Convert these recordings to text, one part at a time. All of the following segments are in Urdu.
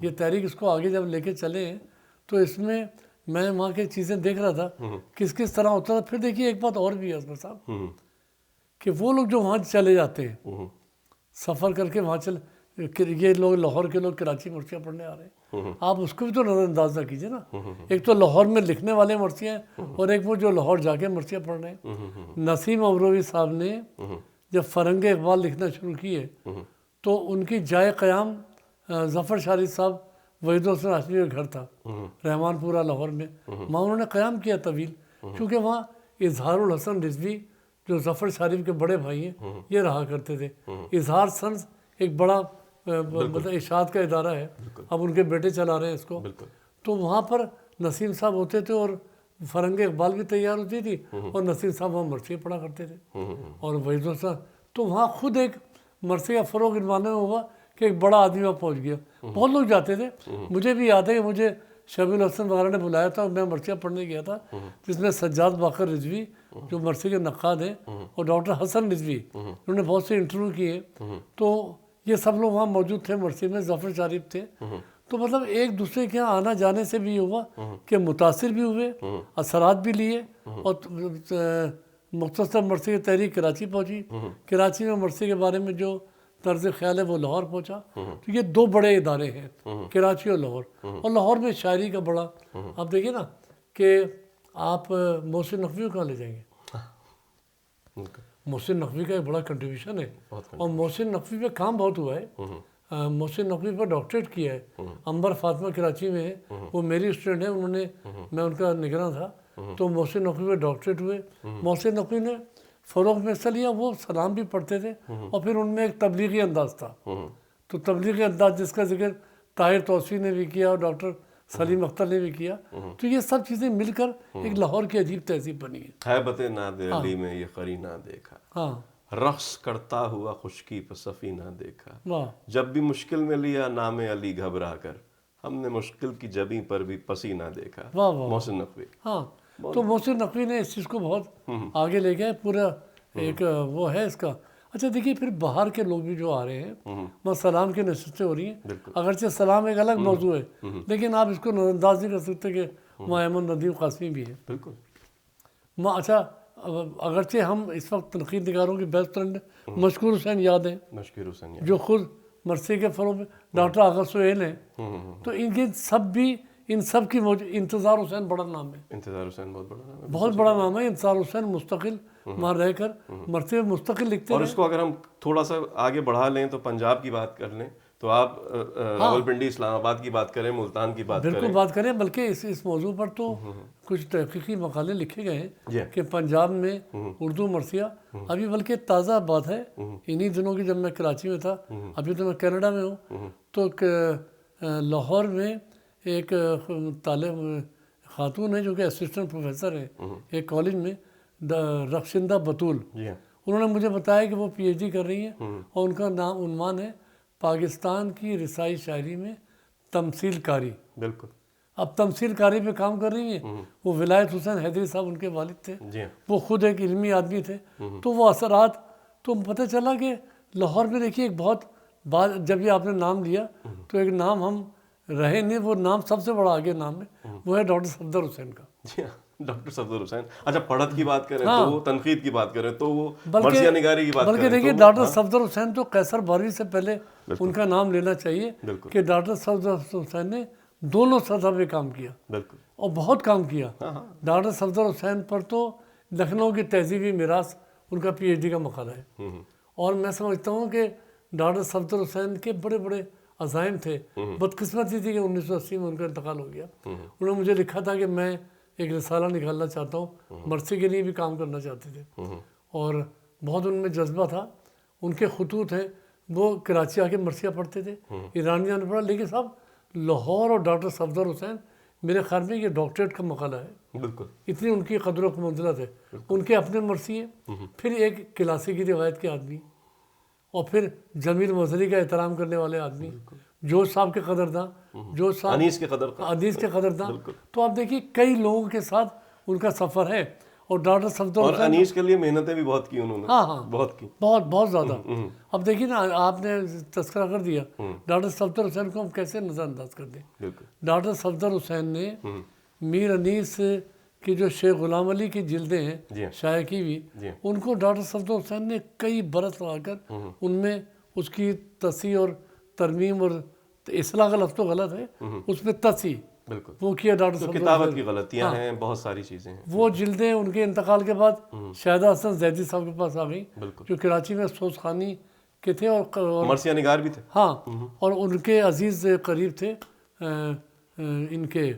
یہ تحریک اس کو آگے جب لے کے چلے ہیں تو اس میں میں وہاں کی چیزیں دیکھ رہا تھا کس طرح ہوتا تھا. پھر دیکھیے ایک بات اور بھی ہے اصغر صاحب کہ وہ لوگ جو وہاں چلے جاتے ہیں سفر کر کے وہاں یہ لوگ لاہور کے لوگ کراچی مرثیہ پڑھنے آ رہے ہیں, آپ اس کو بھی تو نظر انداز نہ کیجیے نا. ایک تو لاہور میں لکھنے والے مرثیہ ہیں اور ایک وہ جو لاہور جا کے مرثیہ پڑھ رہے ہیں. نسیم ابروی صاحب نے جب فرنگ اقبال لکھنا شروع کیے تو ان کی جائے قیام ظفر شارد صاحب وحید الحسن ہاشمی کا گھر تھا رحمان پورہ لاہور میں. وہاں انہوں نے قیام کیا طویل, کیونکہ وہاں اظہار الحسن رضوی جو ظفر شارف کے بڑے بھائی ہیں یہ رہا کرتے تھے. اظہار سنز ایک بڑا مطلب اشاعت کا ادارہ ہے, اب ان کے بیٹے چلا رہے ہیں اس کو. تو وہاں پر نسیم صاحب ہوتے تھے اور فرنگ اقبال بھی تیار ہوتی تھی اور نسیم صاحب وہاں مرثیہ پڑھا کرتے تھے اور وحید الحسن. تو وہاں خود ایک مرثیہ فروغ علمانے میں ہوا کہ ایک بڑا آدمی وہاں پہنچ گیا. بہت لوگ جاتے تھے, مجھے بھی یاد ہے کہ مجھے شبیل الحسن وغیرہ نے بلایا تھا اور میں مرثیہ پڑھنے گیا تھا, جس میں سجاد باقر رضوی جو مرثیہ کے نقاد ہیں اور ڈاکٹر حسن رضوی انہوں نے بہت سے انٹرویو کیے. تو یہ سب لوگ وہاں موجود تھے مرثیہ میں, ظفر شارف تھے. تو مطلب ایک دوسرے کے یہاں آنا جانے سے بھی یہ ہوا کہ متاثر بھی ہوئے, اثرات بھی لیے. اور مختصر مرثیہ کی تحریک کراچی پہنچی, کراچی میں مرثیہ کے بارے میں جو طرز خیال ہے وہ لاہور پہنچا. تو یہ دو بڑے ادارے ہیں کراچی اور لاہور. اور لاہور میں شاعری کا بڑا, آپ دیکھیں نا کہ آپ محسن نقوی کو کہاں لے جائیں گے. محسن نقوی کا ایک بڑا کنٹریبیوشن ہے اور محسن نقوی پہ کام بہت ہوا ہے. محسن نقوی پر ڈاکٹریٹ کیا ہے. عنبر فاطمہ کراچی میں ہے, وہ میری اسٹوڈنٹ ہے, انہوں نے میں ان کا نگراں تھا. تو محسن نقوی پہ ڈاکٹریٹ ہوئے. محسن نقوی نے فروغ میں حصہ لیا, وہ سلام بھی پڑھتے تھے اور پھر ان میں ایک تبلیغی انداز تھا. تو تبلیغی انداز جس کا ذکر طاہر توسیع نے بھی کیا اور ڈاکٹر سلیم اختر نے بھی کیا. تو یہ سب چیزیں مل کر ایک لاہور کی عجیب تہذیب بنی ہے. ہیبت نادر علی میں یہ قرینہ دیکھا, ہاں رقص کرتا ہوا خشکی پہ سفینہ دیکھا, واہ جب بھی مشکل میں لیا نام علی گھبرا کر, ہم نے مشکل کی جبیں پر بھی پسینہ دیکھا. واہ واہ. محسن نقوی. ہاں تو محسن نقوی نے اس چیز کو بہت آگے لے گیا, پورا ایک وہ ہے اس کا. اچھا دیکھیے پھر باہر کے لوگ بھی جو آ رہے ہیں, وہاں سلام کی نشستیں ہو رہی ہیں. اگرچہ سلام ایک الگ موضوع ہے لیکن آپ اس کو نظر انداز نہیں کر سکتے کہ وہاں احمد ندیم قاسمی بھی ہے. بالکل. اچھا اگرچہ ہم اس وقت تنقید نگاروں کی بیسٹ فرینڈ مشکور حسین یاد ہیں, مشکور حسین جو خود مرثیہ کے فروغ میں ڈاکٹر آغا سہیل ہیں. تو ان کے سب بھی ان سب کی انتظار حسین بڑا نام ہے. انتظار حسین بہت بڑا نام ہے, بہت بڑا نام ہے. انتظار حسین مستقل وہاں رہ کر مرثیہ مستقل لکھتے اور ہیں. اس کو اگر ہم تھوڑا سا آگے بڑھا لیں تو پنجاب کی بات کر لیں تو آپ راولپنڈی اسلام آباد کی بات کریں, ملتان کی بات کریں. بالکل بات کریں, بلکہ اس موضوع پر تو کچھ تحقیقی مقالے لکھے گئے ہیں کہ پنجاب میں اردو مرثیہ ابھی بلکہ تازہ بات ہے انہی دنوں کی, جب میں کراچی میں تھا, ابھی تو میں کینیڈا میں ہوں, تو لاہور میں ایک طالب خاتون ہے جو کہ اسسٹنٹ پروفیسر ہے ایک کالج میں, رخشندہ بطول. انہوں نے مجھے بتایا کہ وہ پی ایچ ڈی کر رہی ہیں اور ان کا نام عنوان ہے پاکستان کی رسائی شاعری میں تمثیل کاری. بالکل. اب تمثیل کاری پہ کام کر رہی ہیں. وہ ولایت حسین حیدری صاحب ان کے والد تھے, وہ خود ایک علمی آدمی تھے. تو وہ اثرات تو پتہ چلا کہ لاہور میں دیکھیے ایک بہت بات, جب یہ آپ نے نام لیا تو ایک نام ہم رہے نہیں, وہ نام سب سے بڑا آگے نام ہے, وہ ہے ڈاکٹر صفدر حسین کا. ڈاکٹر صفدر حسین. اچھا پڑھت کی بات کریں تو وہ تنقید کی بات کریں تو وہ مرثیہ نگاری کی بات کریں. بلکہ دیکھیے ڈاکٹر صفدر حسین تو قیصر باروی سے پہلے ان کا نام لینا چاہیے کہ ڈاکٹر صفدر حسین نے دونوں سطح پہ کام کیا اور بہت کام کیا. ڈاکٹر صفدر حسین پر تو لکھنؤ کی تہذیبی میراث ان کا پی ایچ ڈی کا مقالہ ہے. اور میں سمجھتا ہوں کہ ڈاکٹر صفدر حسین کے بڑے بڑے عزائم تھے. بدقسمتی تھی کہ 1980 میں ان کا انتقال ہو گیا. انہوں نے مجھے لکھا تھا کہ میں ایک رسالہ نکالنا چاہتا ہوں, مرثیہ کے لیے بھی کام کرنا چاہتے تھے اور بہت ان میں جذبہ تھا. ان کے خطوط ہیں, وہ کراچی آ کے مرثیہ پڑھتے تھے, ایرانیوں نے پڑھا. لیکن صاحب لاہور اور ڈاکٹر صفدر حسین میرے خیال میں یہ ڈاکٹریٹ کا مقالہ ہے. بالکل. اتنی ان کی قدر و منزلت ہے. ان کے اپنے مرثیے, پھر ایک کلاسیکی روایت کے آدمی, اور پھر جمیل مظہری کا احترام کرنے والے آدمی, جوش صاحب کے قدرداں, جوش صاحب انیس کے قدرداں. تو آپ دیکھیے کئی لوگوں کے ساتھ ان کا سفر ہے. اور ڈاکٹر صفدر اور حسین انیس کے لیے محنتیں بھی بہت کی انہوں نے. ہاں ہاں بہت کی. بہت زیادہ. اب دیکھیے نا آپ نے تذکرہ کر دیا ڈاکٹر صفدر حسین کو ہم کیسے نظر انداز کر دیں. بالکل. ڈاکٹر صفدر حسین نے میر انیس کی جو شیخ غلام علی کی جلدیں ہیں شائع کی ہوئی ان کو ڈاکٹر صفدر حسین نے کئی برس لگا کر ان میں اس کی تصحیح اور ترمیم اور اصلاح کا لفظ تو غلط ہے اس میں تصحیح بالکل وہ کیا ڈاکٹر تو صفدر. کتابت کی غلطیاں ہیں, بہت ساری چیزیں ہیں. وہ جلدیں ان کے انتقال کے بعد شاہدہ حسن زیدی صاحب کے پاس آ گئیں بالکل. جو کراچی میں افسوس خانی کے تھے اور مرثیہ نگار بھی تھے. ہاں اور ان کے عزیز قریب تھے ان کے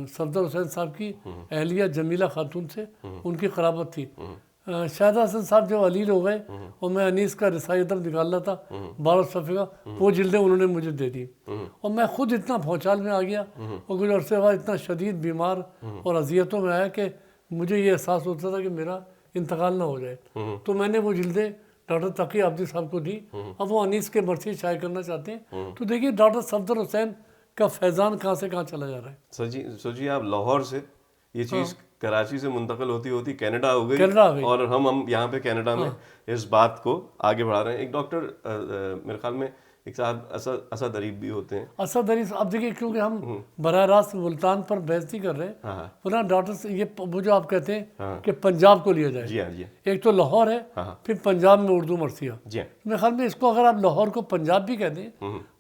صفدر حسین صاحب کی اہلیہ جمیلہ خاتون سے ان کی قرابت تھی. شاہدہ حسن صاحب جب علیل ہو گئے اور میں انیس کا رسائی ادب نکالنا تھا 12 صفحے کا, وہ جلدیں انہوں نے مجھے دے دی اور میں خود اتنا بھونچال میں آ گیا اور کچھ عرصے بعد اتنا شدید بیمار اور اذیتوں میں آیا کہ مجھے یہ احساس ہوتا تھا کہ میرا انتقال نہ ہو جائے. تو میں نے وہ جلدیں ڈاکٹر تقی عابدی صاحب کو دی. اب وہ انیس کے مرثیے شائع کرنا چاہتے ہیں. تو دیکھیے ڈاکٹر صفدر حسین کا فیضان کہاں سے کہاں چلا جا رہا ہے. سر جی آپ لاہور سے یہ چیز کراچی سے منتقل ہوتی ہوتی کینیڈا ہو گئی کینیڈا آ گئی اور ہم یہاں پہ کینیڈا میں اس بات کو آگے بڑھا رہے ہیں. ایک ڈاکٹر میرے خیال میں ایک صاحب اسد اریب بھی ہوتے ہیں. اسد اریب اب دیکھیے کیونکہ ہم براہ راست ملتان پر بحث نہیں کر رہے ہیں ورنہ ڈاکٹر سے یہ وہ جو آپ کہتے ہیں کہ پنجاب کو لیا جائے. جی ہاں جی ایک تو لاہور ہے پھر پنجاب میں اردو مرثیہ. جی میرے خیال میں اس کو اگر آپ لاہور کو پنجاب بھی کہہ دیں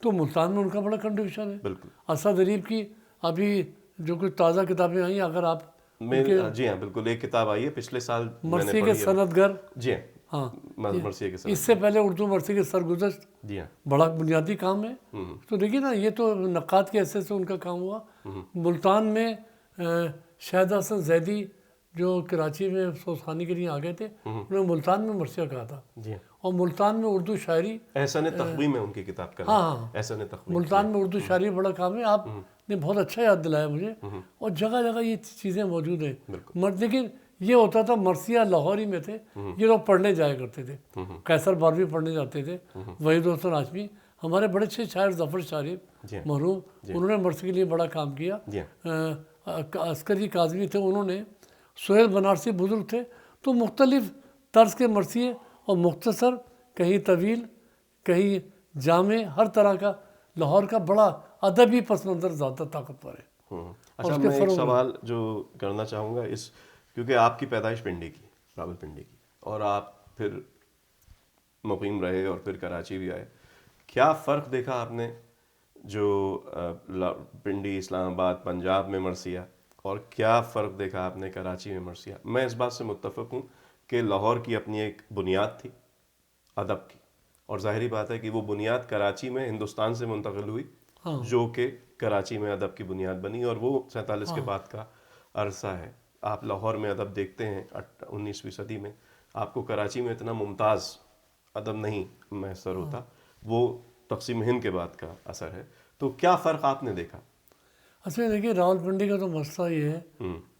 تو ملتان میں ان کا بڑا کنٹریبیوشن ہے. بالکل. اسد اریب کی ابھی جو کچھ تازہ کتابیں آئیں اگر آپ جی ہاں بالکل ایک کتاب آئی ہے پچھلے سال مرثیے کے سندگر. جی ہاں مرثیے کے ساتھ اس سے پہلے اردو مرثیے کے سرگزشت جی ہاں بڑا بنیادی کام ہے. تو دیکھیے نا یہ تو نقاد کے حیثیت سے ان کا کام ہوا. ملتان میں شاہد حسن زیدی جو کراچی میں افسوس خانی کے لیے آ گئے تھے انہوں نے ملتان میں مرثیہ کہا تھا جی اور ملتان میں اردو شاعری احسان تقویم ہے ان کی کتاب کا. ہاں احسان تقویم ملتان میں اردو شاعری بڑا کام ہے. آپ نے بہت اچھا یاد دلایا مجھے اور جگہ جگہ یہ چیزیں موجود ہیں. لیکن یہ ہوتا تھا مرثیہ لاہور ہی میں تھے یہ لوگ پڑھنے جایا کرتے تھے. قیصر باروی پڑھنے جاتے تھے, وحید حسن ہاشمی ہمارے بڑے اچھے شاعر ظفر شارف مرحوم انہوں نے مرثیے کے لیے بڑا کام کیا. عسکری کاظمی تھے انہوں نے, سہیل بنارسی بزرگ تھے. تو مختلف طرز کے مرثیے اور مختصر کہیں طویل کہیں جامع ہر طرح کا لاہور کا بڑا ادبی پس منظر زیادہ طاقتور ہے. اچھا میں ایک سوال جو کرنا چاہوں گا اس کیونکہ آپ کی پیدائش پنڈی کی راول پنڈی کی اور آپ پھر مقیم رہے اور پھر کراچی بھی آئے, کیا فرق دیکھا آپ نے جو پنڈی اسلام آباد پنجاب میں مرثیہ اور کیا فرق دیکھا آپ نے کراچی میں مرثیہ؟ میں اس بات سے متفق ہوں کہ لاہور کی اپنی ایک بنیاد تھی ادب کی اور ظاہری بات ہے کہ وہ بنیاد کراچی میں ہندوستان سے منتقل ہوئی جو کہ کراچی میں ادب کی بنیاد بنی اور وہ 47 کے بعد کا عرصہ ہے. آپ لاہور میں ادب دیکھتے ہیں 19ویں صدی میں, آپ کو کراچی میں اتنا ممتاز ادب نہیں میسر ہوتا, وہ تقسیم ہند کے بعد کا اثر ہے. تو کیا فرق آپ نے دیکھا؟ اصل میں دیکھیے راول پنڈی کا تو مسئلہ یہ ہے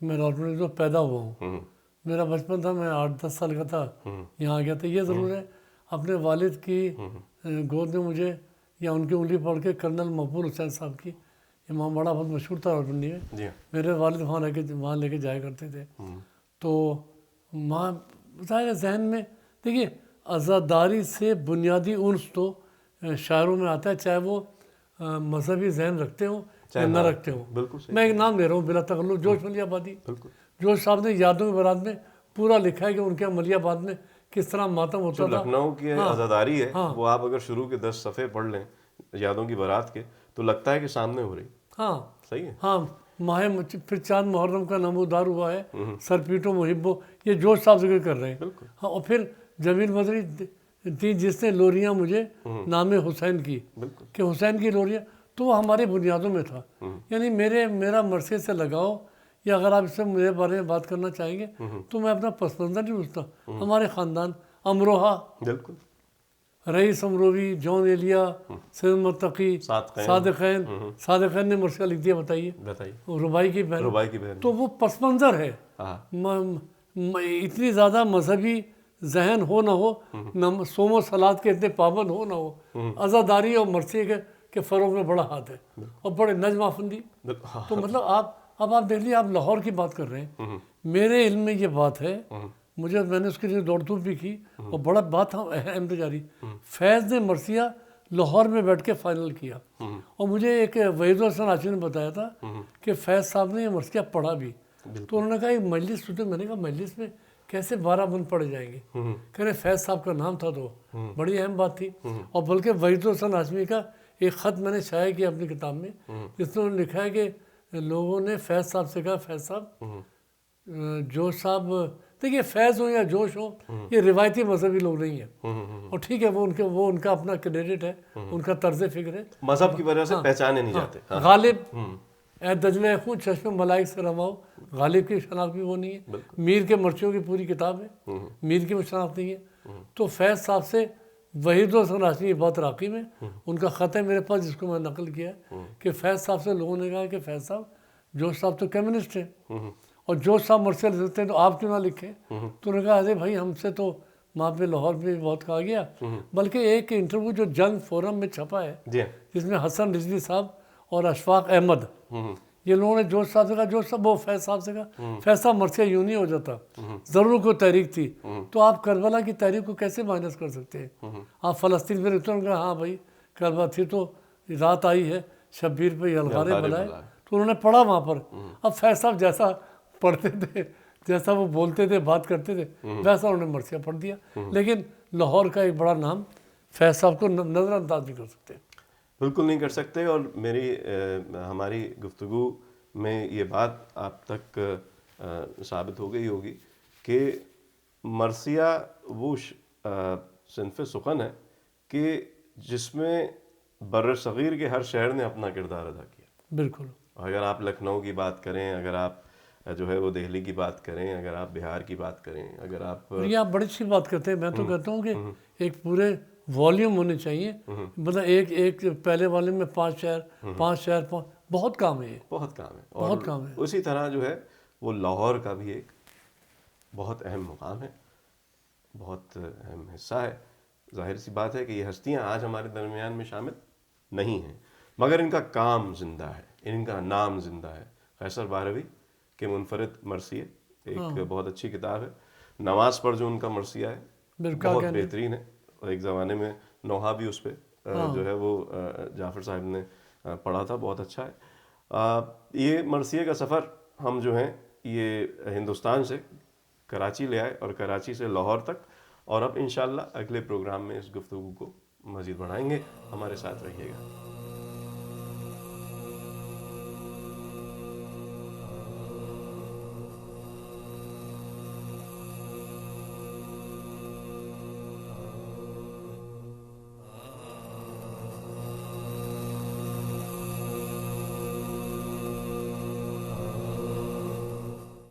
میں راول پنڈی میں پیدا ہوا ہوں, میرا بچپن تھا, میں 8-10 سال کا تھا یہاں آ گیا تھا. یہ ضرور ہے اپنے والد کی گود میں مجھے یا ان کی انگلی پڑھ کے کرنل مقبول حسین صاحب کی امام باڑہ بہت مشہور تھا راولپنڈی میں, میرے والد وہاں لے کے جایا کرتے تھے. تو وہاں ظاہر ذہن میں دیکھیے عزاداری سے بنیادی انس تو شاعروں میں آتا ہے چاہے وہ مذہبی ذہن رکھتے ہوں یا نہ رکھتے ہوں. میں ایک نام لے رہا ہوں بلا تکلف, جوش ملیح آبادی. جوش صاحب نے یادوں کی برات میں پورا لکھا ہے کہ ان کے ملیح آباد میں کس طرح ماتم ہوتا تھا. لکھنؤ کی عزاداری ہے وہ آپ اگر شروع کے 10 صفحے پڑھ لیں یادوں کی برات کے تو لگتا ہے کہ سامنے ہو رہی. ہاں صحیح ہے. ہاں پھر چاند محرم کا نمودار ہوا ہے, سر پیٹو محبو, یہ جوش صاحب ذکر کر رہے ہیں. ہاں اور پھر جمیل مدری تھی جس نے لوریاں مجھے نام حسین کی کہ حسین کی لوریاں, تو وہ ہماری بنیادوں میں تھا. یعنی میرا مرثیے سے لگاؤ یا اگر آپ اس سے میرے بارے میں بات کرنا چاہیں گے تو میں اپنا پس منظر نہیں پوچھتا. ہمارے خاندان امروہا, بالکل رئیس امروی, جون ایلیا, سید متقی, صادقین نے مرثیہ لکھ دیا. بتائیے ربائی کی بہن. تو وہ پس منظر ہے. اتنی زیادہ مذہبی ذہن ہو نہ ہو, صوم و صلات کے اتنے پابند ہو نہ ہو, عزاداری اور مرثیے کے فروغ میں بڑا ہاتھ ہے اور بڑے نجم آفندی. تو مطلب آپ اب آپ دیکھ لیے آپ لاہور کی بات کر رہے ہیں, میرے علم میں یہ بات ہے, میں نے اس کے لیے دوڑ دھوپ بھی کی, اور بڑا بات اہم تجاری, فیض نے مرثیہ لاہور میں بیٹھ کے فائنل کیا, اور مجھے ایک وحید الحسن آشی نے بتایا تھا کہ فیض صاحب نے یہ مرثیہ پڑھا بھی, تو انہوں نے کہا ایک مجلس سنتے, میں نے کہا مجلس میں کیسے 12 بند پڑے جائیں گے, کہہ رہے فیض صاحب کا نام تھا تو بڑی اہم بات تھی. اور بلکہ وحید الحسن ہاشمی کا ایک خط میں نے شائع کیا اپنی کتاب میں, جس میں انہوں نے لکھا ہے کہ لوگوں نے فیض صاحب سے کہا فیض صاحب جوش صاحب, دیکھیے فیض ہو یا جوش ہو یہ روایتی مذہبی لوگ نہیں ہیں, اور ٹھیک ہے وہ ان کا اپنا کریڈٹ ہے, ان کا طرز فکر ہے, مذہب کی وجہ سے پہچانے نہیں جاتے. غالب اے دجلہ خون چشم ملائک سے رواؤ, غالب کی شناخت بھی وہ نہیں ہے, میر کے مرچیوں کی پوری کتاب ہے, میر کی شناخت نہیں ہے. تو فیض صاحب سے وحید الحسن ہاشمی یہ بات راقی میں, ان کا خط ہے میرے پاس جس کو میں نقل کیا ہے, کہ فیض صاحب سے لوگوں نے کہا کہ فیض صاحب جوش صاحب تو کمیونسٹ ہیں, اور جوش صاحب مرثیہ لکھتے ہیں تو آپ کیوں نہ لکھیں. تو انہوں نے کہا ارے بھائی ہم سے تو وہاں پہ لاہور میں بہت کہا گیا, بلکہ ایک انٹرویو جو جنگ فورم میں چھپا ہے جس میں حسن رضوی صاحب اور اشفاق احمد یہ لوگوں نے جوش صاحب سے کہا, جوش صاحب وہ فیض صاحب سے کہا فیض صاحب مرثیہ یوں نہیں ہو جاتا, ضرور کوئی تحریک تھی, تو آپ کربلا کی تحریک کو کیسے مائنس کر سکتے ہیں. آپ فلسطین میں رہتے ہیں, کہا ہاں بھائی کربلا تھی تو رات آئی ہے شبیر پہ یلغارے بلائے, تو انہوں نے پڑھا وہاں پر. اب فیض صاحب جیسا پڑھتے تھے, جیسا وہ بولتے تھے بات کرتے تھے, ویسا انہوں نے مرثیہ پڑھ دیا. لیکن لاہور کا ایک بڑا نام فیض صاحب کو نظر انداز نہیں کر سکتے. بالکل نہیں کر سکتے. اور ہماری گفتگو میں یہ بات آپ تک ثابت ہو گئی ہوگی کہ مرثیہ وہ صنف سخن ہے کہ جس میں بر صغیر کے ہر شہر نے اپنا کردار ادا کیا. بالکل. اگر آپ لکھنؤ کی بات کریں, اگر آپ جو ہے وہ دہلی کی بات کریں, اگر آپ بہار کی بات کریں, اگر آپ یہ آپ بڑی اچھی بات کرتے ہیں. میں تو کہتا ہوں کہ ایک پورے والیوم ہونے چاہیے, مطلب ایک پہلے والیوم میں 5 شہر بہت کام ہے, بہت کام ہے. بہت کام ہے. اسی طرح جو ہے وہ لاہور کا بھی ایک بہت اہم مقام ہے, بہت اہم حصہ ہے. ظاہر سی بات ہے کہ یہ ہستیاں آج ہمارے درمیان میں شامل نہیں ہیں, مگر ان کا کام زندہ ہے, ان کا نام زندہ ہے. قیصر بہروی کے منفرد مرثیے ایک بہت اچھی کتاب ہے. نماز پر جو ان کا مرثیہ ہے بہت بہترین ہے, اور ایک زمانے میں نوحہ بھی اس پہ جو ہے وہ جعفر صاحب نے پڑھا تھا, بہت اچھا ہے. یہ مرثیے کا سفر ہم جو ہیں یہ ہندوستان سے کراچی لے آئے, اور کراچی سے لاہور تک, اور اب انشاءاللہ اگلے پروگرام میں اس گفتگو کو مزید بڑھائیں گے. ہمارے ساتھ رہیے گا.